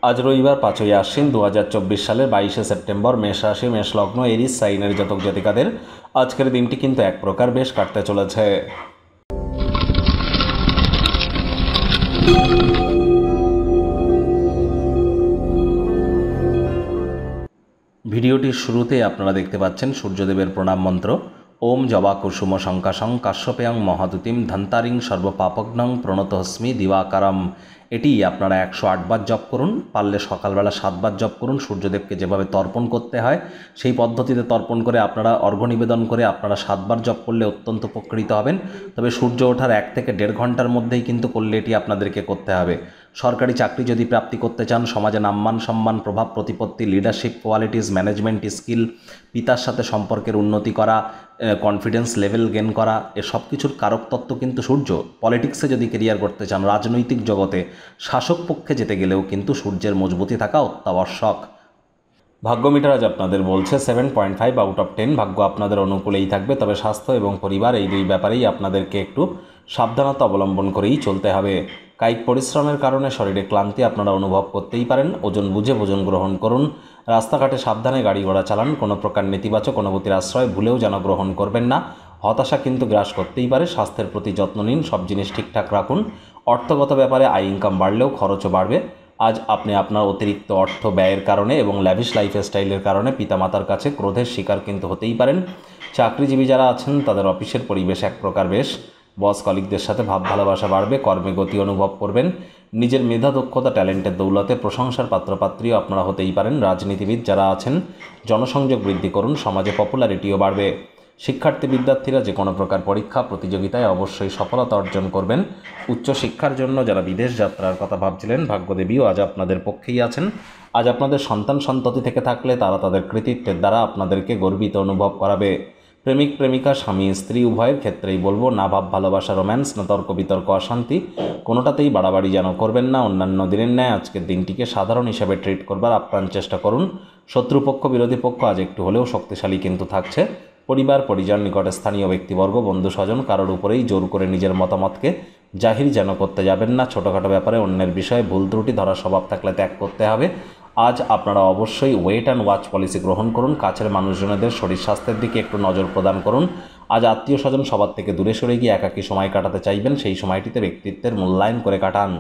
আজ রবিবার 5ই আশ্বিন 2024 সালের 22শে সেপ্টেম্বর মেষ রাশি মেষ লগ্ন এরিস সাইনের জাতক জাতিকাদের আজকের দিনটি কিন্তু এক প্রকার বেশ কাটতে চলেছে। ভিডিওটির শুরুতে আপনারা দেখতে পাচ্ছেন সূর্যদেবের প্রণাম মন্ত্র ওম জবা কুসুম শঙ্কাশং কাশ্যপেয়ং মহাদুতিম ধন্তারিং সর্বপাপগ্নং প্রণতহস্মি দিবাকারম। এটি আপনারা 108 বার জপ করুন, পারলে সকালবেলা 7 বার জপ করুন। সূর্যদেবকে যেভাবে তর্পণ করতে হয় সেই পদ্ধতিতে তর্পণ করে আপনারা অর্ঘ্য নিবেদন করে আপনারা 7 বার জপ করলে অত্যন্ত উপকৃত হবেন। তবে সূর্য ওঠার 1 থেকে 1.5 ঘন্টার মধ্যেই কিন্তু করলে এটি আপনাদেরকে করতে হবে। সরকারি চাকরি যদি প্রাপ্তি করতে চান, সমাজে নাম্মান সম্মান প্রভাব প্রতিপত্তি লিডারশিপ কোয়ালিটিস ম্যানেজমেন্ট স্কিল, পিতার সাথে সম্পর্কের উন্নতি করা, কনফিডেন্স লেভেল গেন করা, সব কিছুর কারক তত্ত্ব কিন্তু সূর্য। পলিটিক্সে যদি কেরিয়ার করতে চান, রাজনৈতিক জগতে শাসক পক্ষে যেতে গেলেও কিন্তু সূর্যের মজবুতি থাকা অত্যাবশ্যক। ভাগ্য মিটার আজ আপনাদের বলছে 7.5 আউট অফ 10। ভাগ্য আপনাদের অনুকূলেই থাকবে, তবে স্বাস্থ্য এবং পরিবার এই দুই ব্যাপারেই আপনাদেরকে একটু সাবধানতা অবলম্বন করেই চলতে হবে। কায়িক পরিশ্রমের কারণে শরীরে ক্লান্তি আপনারা অনুভব করতেই পারেন। ওজন বুঝে ভোজন গ্রহণ করুন। রাস্তাঘাটে সাবধানে গাড়ি ঘোড়া চালান। কোনো প্রকার নেতিবাচক অনুভূতির আশ্রয় ভুলেও যেন গ্রহণ করবেন না। হতাশা কিন্তু গ্রাস করতেই পারে। স্বাস্থ্যের প্রতি যত্ন নিন, সব জিনিস ঠিকঠাক রাখুন। অর্থগত ব্যাপারে আয় ইনকাম বাড়লেও খরচও বাড়বে। আজ আপনি আপনার অতিরিক্ত অর্থ ব্যয়ের কারণে এবং ল্যাভিশ লাইফস্টাইলের কারণে পিতামাতার কাছে ক্রোধের শিকার কিন্তু হতেই পারেন। চাকরিজীবী যারা আছেন তাদের অফিসের পরিবেশ এক প্রকার বেশ। বস কলিগদের সাথে ভাব ভালোবাসা বাড়বে। কর্মে গতি অনুভব করবেন। নিজের মেধা দক্ষতা ট্যালেন্টের দৌলতে প্রশংসার পাত্রপাত্রীও আপনারা হতেই পারেন। রাজনীতিবিদ যারা আছেন জনসংযোগ বৃদ্ধি করুন, সমাজে পপুলারিটিও বাড়বে। শিক্ষার্থী বিদ্যার্থীরা যে কোনো প্রকার পরীক্ষা প্রতিযোগিতায় অবশ্যই সফলতা অর্জন করবেন। উচ্চশিক্ষার জন্য যারা বিদেশ যাত্রার কথা ভাবছিলেন, ভাগ্যদেবীও আজ আপনাদের পক্ষেই আছেন। আজ আপনাদের সন্তান সন্ততি থেকে থাকলে তারা তাদের কৃতিত্বের দ্বারা আপনাদেরকে গর্বিত অনুভব করাবে। প্রেমিক প্রেমিকা স্বামী স্ত্রী উভয়ের ক্ষেত্রেই বলবো, না ভাব ভালোবাসা রোম্যান্স, না তর্ক বিতর্ক অশান্তি, কোনোটাতেই বাড়াবাড়ি যেন করবেন না। অন্যান্য দিনের ন্যায় আজকের দিনটিকে সাধারণ হিসেবে ট্রিট করবার আপ্রাণ চেষ্টা করুন। শত্রুপক্ষ বিরোধী পক্ষ আজ একটু হলেও শক্তিশালী কিন্তু থাকছে। পরিবার পরিজন নিকটে স্থানীয় ব্যক্তিবর্গ বন্ধু স্বজন কারোর উপরেই জোর করে নিজের মতামতকে জাহির যেন করতে যাবেন না। ছোটোখাটো ব্যাপারে অন্যের বিষয়ে ভুল ত্রুটি ধরার স্বভাব থাকলে ত্যাগ করতে হবে। আজ আপনারা অবশ্যই ওয়েট অ্যান্ড ওয়াচ পলিসি গ্রহণ করুন। কাছের মানুষজনদের শরীর স্বাস্থ্যের দিকে একটু নজর প্রদান করুন। আজ আত্মীয় স্বজন সবার থেকে দূরে সরে গিয়ে একাকী সময় কাটাতে চাইবেন। সেই সময়টিতে ব্যক্তিত্বের মূল্যায়ন করে কাটান।